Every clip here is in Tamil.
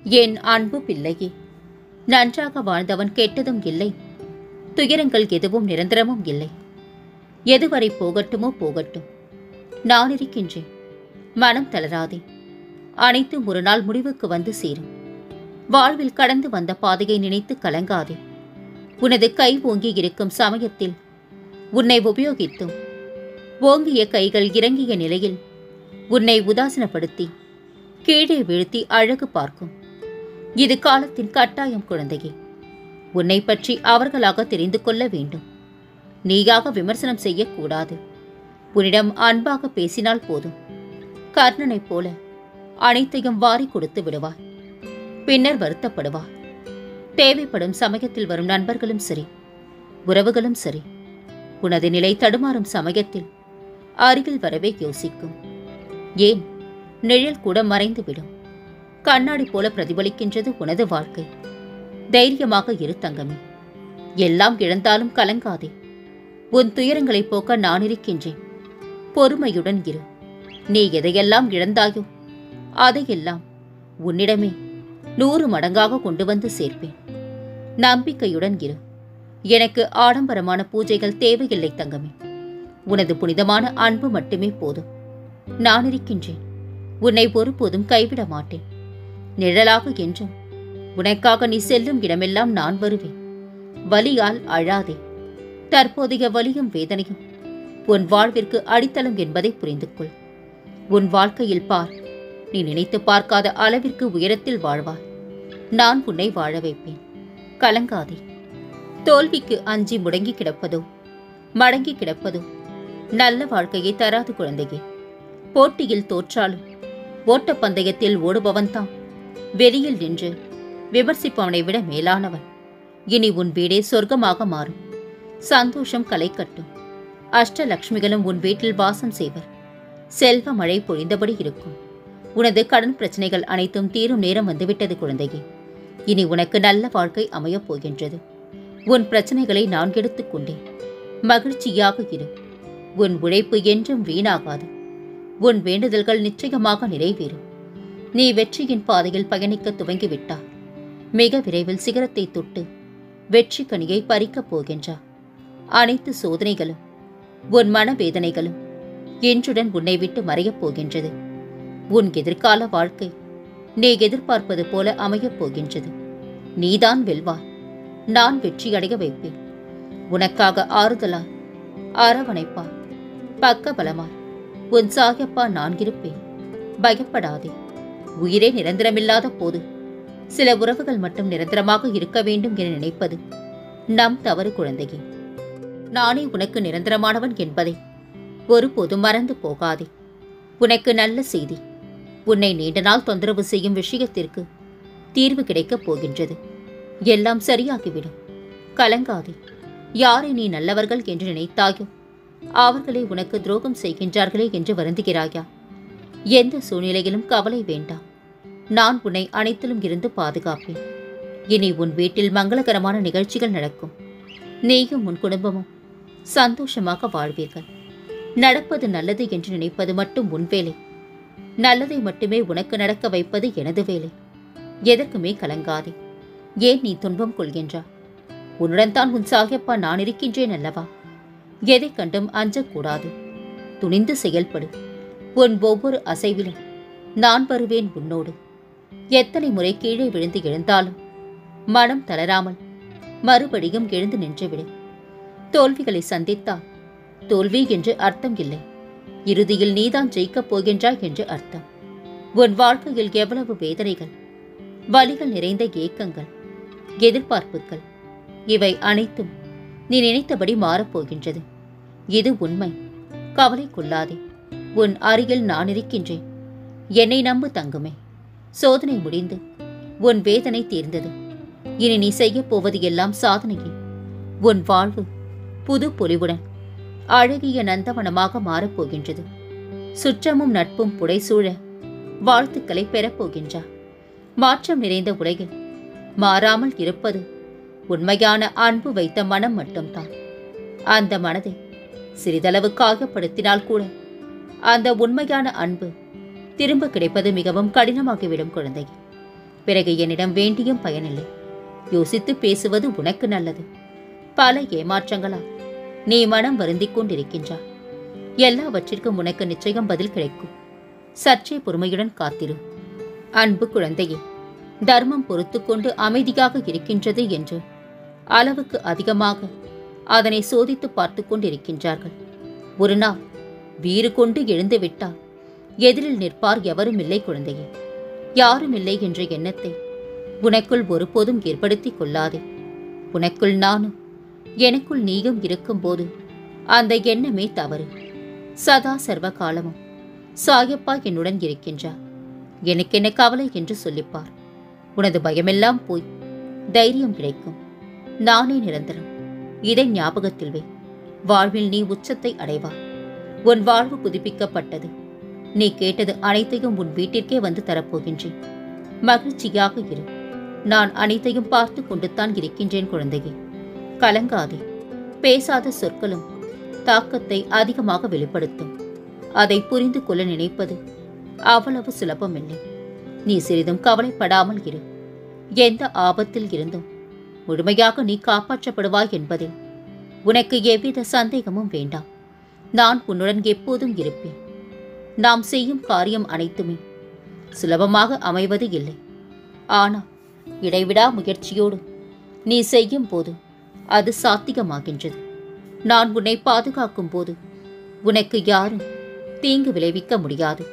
என் அன்பு பிள்ளையே, நன்றாக வாழ்ந்தவன் கெட்டதும் இல்லை, துயரங்கள் எதுவும் நிரந்தரமும் இல்லை. எதுவரை போகட்டுமோ போகட்டும், நான் இருக்கின்றேன். மனம் தளராதே. அனைத்தும் ஒரு நாள் முடிவுக்கு வந்து சேரும். வாழ்வில் கடந்து வந்த பாதையை நினைத்து கலங்காதே. உனது கை ஓங்கி இருக்கும் சமயத்தில் உன்னை உபயோகித்தும் ஓங்கிய கைகள் இறங்கிய நிலையில் உன்னை உதாசீனப்படுத்தி கீழே வீழ்த்தி அழகு பார்க்கும். இது காலத்தின் கட்டாயம் குழந்தையே. உன்னை பற்றி அவர்களாக தெரிந்து கொள்ள வேண்டும். நீயாக விமர்சனம் செய்யக்கூடாது. உன்னிடம் அன்பாக பேசினால் போதும். கர்ணனைப் போல அனைத்தையும் வாரி கொடுத்து விடுவாய். பின்னர் வருத்தப்படுவாய். தேவைப்படும் சமயத்தில் வரும் நண்பர்களும் சரி, உறவுகளும் சரி, உனது நிலை தடுமாறும் சமயத்தில் அருகில் வரவே யோசிக்கும். ஏன், நிழல் கூட மறைந்துவிடும். கண்ணாடி போல பிரதிபலிக்கின்றது உனது வாழ்க்கை. தைரியமாக இரு தங்கமே. எல்லாம் இழந்தாலும் கலங்காதே. உன் துயரங்களை போக்க நான் இருக்கின்றேன். பொறுமையுடன் இரு. நீ எதையெல்லாம் இழந்தாயோ அதையெல்லாம் உன்னிடமே 100 மடங்காக கொண்டு வந்து சேர்ப்பேன். நம்பிக்கையுடன் இரு. எனக்கு ஆடம்பரமான பூஜைகள் தேவையில்லை தங்கமே. உனது புனிதமான அன்பு மட்டுமே போதும். நான் இருக்கின்றேன். உன்னை ஒருபோதும் கைவிட மாட்டேன். நிழலாக என்றும் உனக்காக நீ செல்லும் இடமெல்லாம் நான் வருவேன். வலியால் அழாதே. தற்போதைய வலியும் வேதனையும் உன் வாழ்விற்கு அடித்தளம் என்பதை புரிந்து கொள். உன் வாழ்க்கையில் பார், நீ நினைத்து பார்க்காத அளவிற்கு உயரத்தில் வாழ்வாய். நான் உன்னை வாழ வைப்பேன். கலங்காதே. தோல்விக்கு அஞ்சி முடங்கி கிடப்பதோ மடங்கி கிடப்பதோ நல்ல வாழ்க்கையை தராது குழந்தையே. போட்டியில் தோற்றாலும் ஓட்டப்பந்தயத்தில் ஓடுபவன்தான் வெளியில் நின்று விமர்சிப்பவனை விட மேலானவன். இனி உன் வீடே சொர்க்கமாக மாறும். சந்தோஷம் களை கட்டும். அஷ்டலட்சுமிகளும் உன் வீட்டில் வாசம் செய்வர். செல்வ மழை பொழிந்தபடி இருக்கும். உனது கடன் பிரச்சனைகள் அனைத்தும் தீரும் நேரம் வந்துவிட்டது குழந்தையே. இனி உனக்கு நல்ல வாழ்க்கை அமையப் போகின்றது. உன் பிரச்சனைகளை நான் எடுத்துக்கொண்டேன். மகிழ்ச்சியாக இரு. உன் உழைப்பு என்றும் வீணாகாது. உன் வேண்டுதல்கள் நிச்சயமாக நிறைவேறும். நீ வெற்றியின் பாதையில் பயணிக்க துவங்கிவிட்டாய். மிக விரைவில் சிகரத்தை தொட்டு வெற்றி கனியை பறிக்கப் போகின்றாய். அனைத்து சோதனைகளும் உன் மனவேதனைகளும் இன்றுடன் உன்னை விட்டு மறையப் போகின்றது. உன் எதிர்கால வாழ்க்கை நீ எதிர்பார்ப்பது போல அமையப் போகின்றது. நீதான் வெல்வாய். நான் வெற்றியடைய வைப்பேன். உனக்காக ஆறுதலாய், அரவணைப்பாய், பக்க பலமாய் உன் சாயப்பா நான் இருப்பேன். பயப்படாதே. உயிரே நிரந்தரமில்லாத போது சில உறவுகள் மட்டும் நிரந்தரமாக இருக்க வேண்டும் என நினைப்பது நம் தவறு குழந்தையே. நானே உனக்கு நிரந்தரமானவன் என்பதை ஒருபோதும் மறந்து போகாதே. உனக்கு நல்ல செய்தி. உன்னை நீண்ட நாள் தொந்தரவு செய்யும் விஷயத்திற்கு தீர்வு கிடைக்கப் போகின்றது. எல்லாம் சரியாகிவிடும். கலங்காதே. யாரை நீ நல்லவர்கள் என்று நினைத்தாயோ அவர்களே உனக்கு துரோகம் செய்கின்றார்களே என்று வருந்துகிறாயா? எந்த சூழ்நிலையிலும் கவலை வேண்டாம். நான் உன்னை அனைத்திலும் இருந்து பாதுகாப்பேன். இனி உன் வீட்டில் மங்களகரமான நிகழ்ச்சிகள் நடக்கும். நீயும் உன் குடும்பமும் சந்தோஷமாக வாழ்வீர்கள். நடப்பது நல்லது என்று நினைப்பது மட்டும் உன் வேலை. நல்லதை மட்டுமே உனக்கு நடக்க வைப்பது எனது வேலை. எதற்குமே கலங்காதே. ஏன் நீ துன்பம் கொள்கின்றா? உன்னுடன் தான் உன் சாயப்பா நான் இருக்கின்றேன் அல்லவா? எதை கண்டும் அஞ்சக்கூடாது. துணிந்து செயல்படு. உன் ஒவ்வொரு அசைவிலும் நான் வருவேன் உன்னோடு. எத்தனை முறை கீழே விழுந்து எழுந்தாலும் மனம் தளராமல் மறுபடியும் எழுந்து நின்றுவிடு. தோல்விகளை சந்தித்தால் தோல்வி என்று அர்த்தம் இல்லை. இறுதியில் நீதான் ஜெயிக்கப் போகின்றாய் என்று அர்த்தம். உன் வாழ்க்கையில் எவ்வளவு வேதனைகள், வலிகள் நிறைந்த ஏக்கங்கள், எதிர்பார்ப்புகள், இவை அனைத்தும் நீ நினைத்தபடி மாறப்போகின்றது. இது உண்மை. கவலை கொள்ளாதே. உன் அருகில் நான் இருக்கின்றேன். என்னை நம்பு தங்குமே. சோதனை முடிந்து உன் வேதனை தீர்ந்தது. இனி நீ செய்யப் போவது எல்லாம் சாதனையே. உன் வாழ்வு புது பொலிவுடன் அழகிய நந்தவனமாக மாறப்போகின்றது. சுற்றமும் நட்பும் புடைசூழ வாழ்த்துக்களை பெறப்போகின்றார். மாற்றம் நிறைந்த உலகில் மாறாமல் இருப்பது உண்மையான அன்பு வைத்த மனம் மட்டும்தான். அந்த மனதை சிறிதளவு காயப்படுத்தினால் கூட அந்த உண்மையான அன்பு திரும்ப கிடைப்பது மிகவும் கடினமாகிவிடும் குழந்தை. பிறகு என்னிடம் வேண்டியும் பயனில்லை. யோசித்து பேசுவது உனக்கு நல்லது. பல ஏமாற்றங்களால் நீ மனம் வருந்திக் கொண்டிருக்கின்றாய். எல்லாவற்றிற்கும் உனக்கு நிச்சயம் பதில் கிடைக்கும். சற்றே பொறுமையுடன் காத்திரு. அன்பு குழந்தையே, தர்மம் பொறுத்து கொண்டு அமைதியாக இருக்கின்றது என்று அளவுக்கு அதிகமாக அதனை சோதித்து பார்த்து கொண்டிருக்கின்றார்கள். ஒரு நாள் வீறு கொண்டு எழுந்து விட்டால் எதிரில் நிற்பார் எவரும் இல்லை குழந்தையே. யாரும் இல்லை என்ற எண்ணத்தை உனக்குள் ஒருபோதும் ஏற்படுத்திக் கொள்ளாதே. உனக்குள் நானும் எனக்குள் நீயும் இருக்கும்போது அந்த எண்ணமே தவறு. சதா சர்வ காலமும் சாயப்பா என்னுடன் இருக்கின்றார், எனக்கென்ன கவலை என்று சொல்லிப்பார். உனது பயமெல்லாம் போய் தைரியம் கிடைக்கும். நானே நிரந்தரம். இதை ஞாபகத்தில் வை. வாழ்வில் நீ உச்சத்தை அடைவாய். உன் வாழ்வு புதுப்பிக்கப்பட்டது. நீ கேட்டது அனைத்தையும் உன் வீட்டிற்கே வந்து தரப்போகின்றேன். மகிழ்ச்சியாக இரு. நான் அனைத்தையும் பார்த்து கொண்டுத்தான் இருக்கின்றேன் குழந்தையே. கலங்காதே. பேசாத சொற்களும் தாக்கத்தை அதிகமாக வெளிப்படுத்தும். அதை புரிந்து கொள்ள நினைப்பது அவ்வளவு சுலபமில்லை. நீ சிறிதும் கவலைப்படாமல் இரு. எந்த ஆபத்தில் இருந்தும் முழுமையாக நீ காப்பாற்றப்படுவாய் என்பதில் உனக்கு எவ்வித சந்தேகமும் வேண்டாம். நான் உன்னுடன் எப்போதும் இருப்பேன். நாம் செய்யும் காரியம் அனைத்துமே சுலபமாக அமைவது இல்லை. ஆனால் இடைவிடா முயற்சியோடு நீ செய்யும் போது அது சாத்தியமாகின்றது. நான் உன்னை பாதுகாக்கும் போது உனக்கு யாரும் தீங்கு விளைவிக்க முடியாது.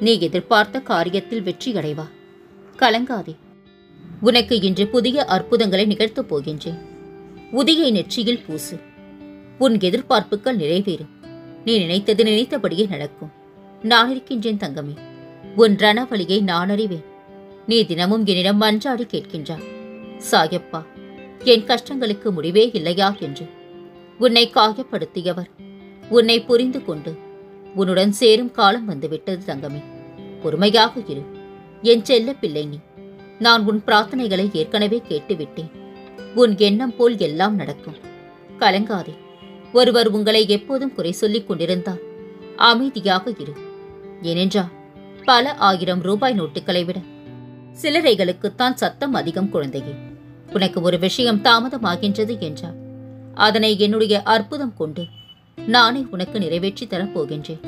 நீ எதிர்பார்த்த காரியத்தில் வெற்றி அடைவா. கலங்காதே. உனக்கு இன்று புதிய அற்புதங்களை நிகழ்த்தப் போகின்றேன். உதியை நெற்றியில் பூசு. உன் எதிர்பார்ப்புகள் நிறைவேறும். நீ நினைத்தது நினைத்தபடியே நடக்கும். நான் இருக்கின்றேன் தங்கமே. உன் ரணவழியை நான் அறிவேன். நீ தினமும் என்னிடம் மன்றாடி கேட்கின்றாய், சாயப்பா, என் கஷ்டங்களுக்கு முடிவே இல்லையா என்று. உன்னை காயப்படுத்தியவர் உன்னை புரிந்து கொண்டு உன்னுடன் சேரும் காலம் வந்துவிட்டது தங்கமே. பொறுமையாக இரு. என் செல்ல பிள்ளை நீ. நான் உன் பிரார்த்தனைகளை ஏற்கனவே கேட்டுவிட்டேன். உன் எண்ணம் போல் எல்லாம் நடக்கும். கலங்காதே. ஒருவர் உங்களை எப்போதும் குறை சொல்லிக் கொண்டிருந்தால் அமைதியாக இரு. ஏனென்றால் பல 1000 ரூபாய் நோட்டுகளை விட சிலரைகளுக்குத்தான் சத்தம் அதிகம் குழந்தையே. உனக்கு ஒரு விஷயம் தாமதமாகின்றது என்றால் அதனை என்னுடைய அற்புதம் கொண்டு நானே உனக்கு நிறைவேற்றி தரப்போகின்றேன்.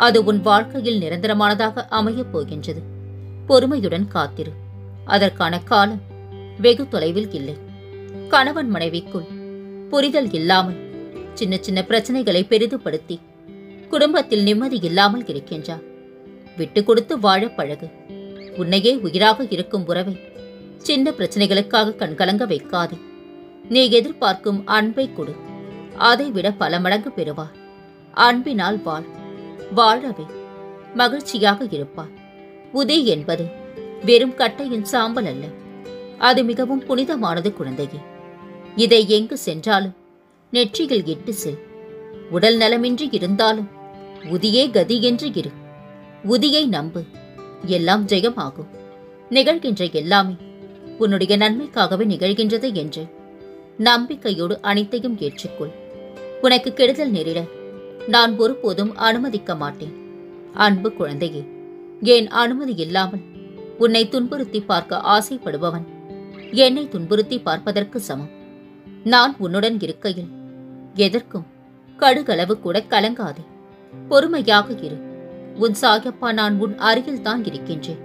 அது உன் வாழ்க்கையில் நிரந்தரமானதாக அமையப் போகின்றது. பொறுமையுடன் காத்திரு. அதற்கான காலம் வெகு தொலைவில் இல்லை. கணவன் மனைவிக்குள் புரிதல் இல்லாமல் சின்ன சின்ன பிரச்சனைகளை பெரிதுபடுத்தி குடும்பத்தில் நிம்மதி இல்லாமல் இருக்கின்றார். விட்டு கொடுத்து வாழ பழகு. உன்னையே உயிராக இருக்கும் உறவை சின்ன பிரச்சனைகளுக்காக கண்கலங்க வைக்காதே. நீ எதிர்பார்க்கும் அன்பை கொடு. அதை விட பல மடங்கு பெறுவார். அன்பினால் வாழ். வாழவே மகிழ்ச்சியாக இருப்பார். உதி என்பது வெறும் கட்டையின் சாம்பல் அல்ல. அது மிகவும் புனிதமானது குழந்தையே. இதை எங்கு சென்றாலும் நெற்றியில் இட்டு செல். உடல் நலமின்றி இருந்தாலும் உதியே கதி என்று இரு. உதியை நம்பு. எல்லாம் ஜெயமாகும். நிகழ்கின்ற எல்லாமே உன்னுடைய நன்மைக்காகவே நிகழ்கின்றது என்று நம்பிக்கையோடு அனைத்தையும் ஏற்றுக்கொள். உனக்கு கெடுதல் நேரிட நான் ஒருபோதும் அனுமதிக்க மாட்டேன். அன்பு குழந்தையே, என் அனுமதி இல்லாமல் உன்னை துன்புறுத்தி பார்க்க ஆசைப்படுபவன் என்னை துன்புறுத்தி பார்ப்பதற்கு சமம். நான் உன்னுடன் இருக்கையில் எதற்கும் கடுகளவு கூட கலங்காதே. பொறுமையாக இரு. உன் சாயப்பா நான் உன் அருகில் தான் இருக்கின்றேன்.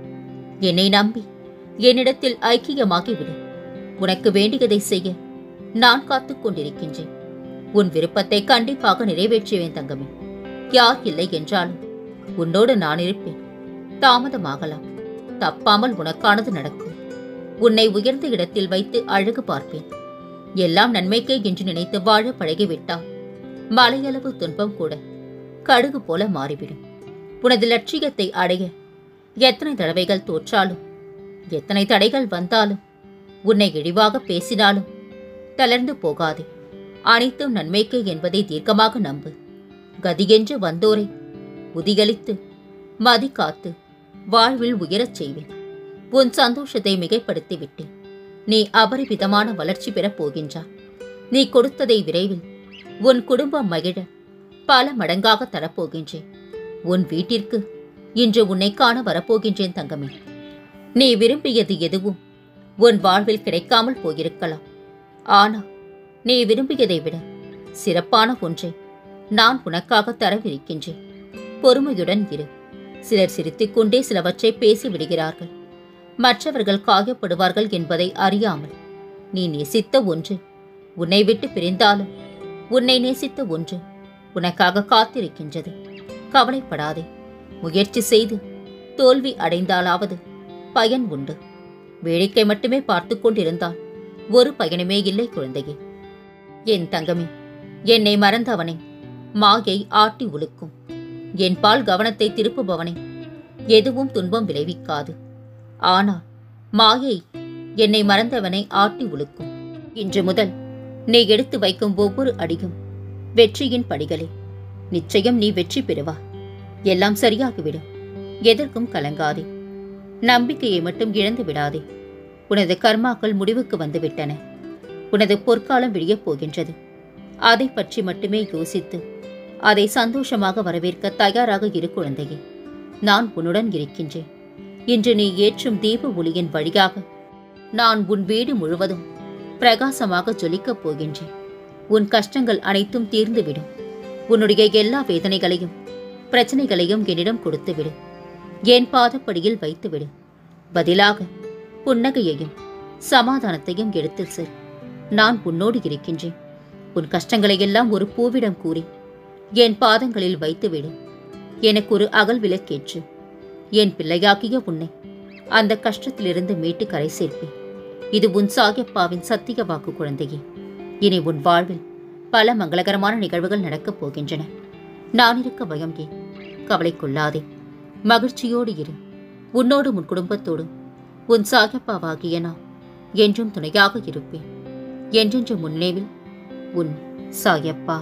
என்னை நம்பி என்னிடத்தில் ஐக்கியமாகிவிடு. உனக்கு வேண்டியதை செய்ய நான் காத்துக் கொண்டிருக்கின்றேன். உன் விருப்பத்தை கண்டிப்பாக நிறைவேற்றுவேன் தங்கமே. யார் இல்லை என்றாலும் உன்னோடு நான் இருப்பேன். தாமதமாகலாம், தப்பாமல் உனக்கானது நடக்கும். உன்னை உயர்ந்த இடத்தில் வைத்து அழகு பார்ப்பேன். எல்லாம் நன்மைக்கே என்று நினைத்து வாழ பழகிவிட்டால் மலையளவு துன்பம் கூட கடுகு போல மாறிவிடும். உனது லட்சியத்தை அடைய எத்தனை தடவைகள் தோற்றாலும், எத்தனை தடைகள் வந்தாலும், உன்னை இழிவாக பேசினாலும் தளர்ந்து போகாதே. அனைத்தும் நன்மைக்கே என்பதை தீர்க்கமாக நம்பு. கதியென்று வந்தோரை உதிகளித்து மதி காத்து வாழ்வில் உயரச் செய்வேன். உன் சந்தோஷத்தை மிகைப்படுத்தி விட்டேன். நீ அபரிவிதமான வளர்ச்சி பெறப் போகின்றாய். நீ கொடுத்ததை விரைவில் உன் குடும்பம் மகிழ பல மடங்காக தரப்போகின்றேன். உன் வீட்டிற்கு இன்று உன்னை காண வரப்போகின்றேன் தங்கமே. நீ விரும்பியது எதுவும் உன் வாழ்வில் கிடைக்காமல் போயிருக்கலாம். ஆனால் நீ விரும்பியதை விட சிறப்பான ஒன்றை நான் உனக்காக தரவிருக்கின்றேன். பொறுமையுடன் இரு. சிலர் சிரித்துக்கொண்டே சிலவற்றை பேசிவிடுகிறார்கள். மற்றவர்கள் காயப்படுவார்கள் என்பதை அறியாமல் நீ நேசித்த ஒன்று உன்னை விட்டு பிரிந்தாலும் உன்னை நேசித்த ஒன்று உனக்காக காத்திருக்கின்றது. கவலைப்படாதே. முயற்சி செய்து தோல்வி அடைந்தாலாவது பயன் உண்டு. வேடிக்கை மட்டுமே பார்த்து கொண்டிருந்தால் ஒரு பயனுமே இல்லை குழந்தையே. என் தங்கமே, என்னை மறந்தவனை மாயை ஆட்டி உழுக்கும். என் பால் கவனத்தை திருப்புபவனை எதுவும் துன்பம் விளைவிக்காது. ஆனால் மாயை என்னை மறந்தவனை ஆட்டி உழுக்கும். இன்று முதல் நீ எடுத்து வைக்கும் ஒவ்வொரு அடியும் வெற்றியின் படிகளே. நிச்சயம் நீ வெற்றி பெறுவாய். எல்லாம் சரியாகிவிடும். எதற்கும் கலங்காதே. நம்பிக்கையை மட்டும் இழந்து விடாதே. உனது கர்மாக்கள் முடிவுக்கு வந்துவிட்டன. உனது பொற்காலம் விழியப் போகின்றது. அதை பற்றி மட்டுமே யோசித்து அதை சந்தோஷமாக வரவேற்க தயாராக இரு குழந்தையே. நான் உன்னுடன் இருக்கின்றேன். இன்று நீ ஏற்றும் தீப ஒளியின் வழியாக நான் உன் வீடு முழுவதும் பிரகாசமாக ஜொலிக்கப் போகின்றேன். உன் கஷ்டங்கள் அனைத்தும் தீர்ந்துவிடும். உன்னுடைய எல்லா வேதனைகளையும் பிரச்சனைகளையும் என்னிடம் கொடுத்துவிடு. என் பாதப்படியில் வைத்துவிடு. பதிலாக புன்னகையையும் சமாதானத்தையும் எடுத்துச் செல். நான் உன்னோடு இருக்கின்றேன். உன் கஷ்டங்களை எல்லாம் ஒரு பூவிடம் கூறி என் பாதங்களில் வைத்துவிடு. எனக்கு ஒரு அகல் விளக்கேற்று. என் பிள்ளையாகிய உன்னை அந்த கஷ்டத்திலிருந்து மீட்டு கரை சேர்ப்பேன். இது உன் சாயப்பாவின் சத்திய வாக்கு குழந்தையே. இனி உன் வாழ்வில் பல மங்களகரமான நிகழ்வுகள் நடக்கப் போகின்றன. நான் இருக்க பயம் ஏன்? கவலை கொள்ளாதே. மகிழ்ச்சியோடு இரு. உன்னோடு உன் குடும்பத்தோடு உன் சாயப்பாவாகிய நான் என்றும் துணையாக இருப்பேன். என்றென்று முன்னேவில் உன் சாயப்பா.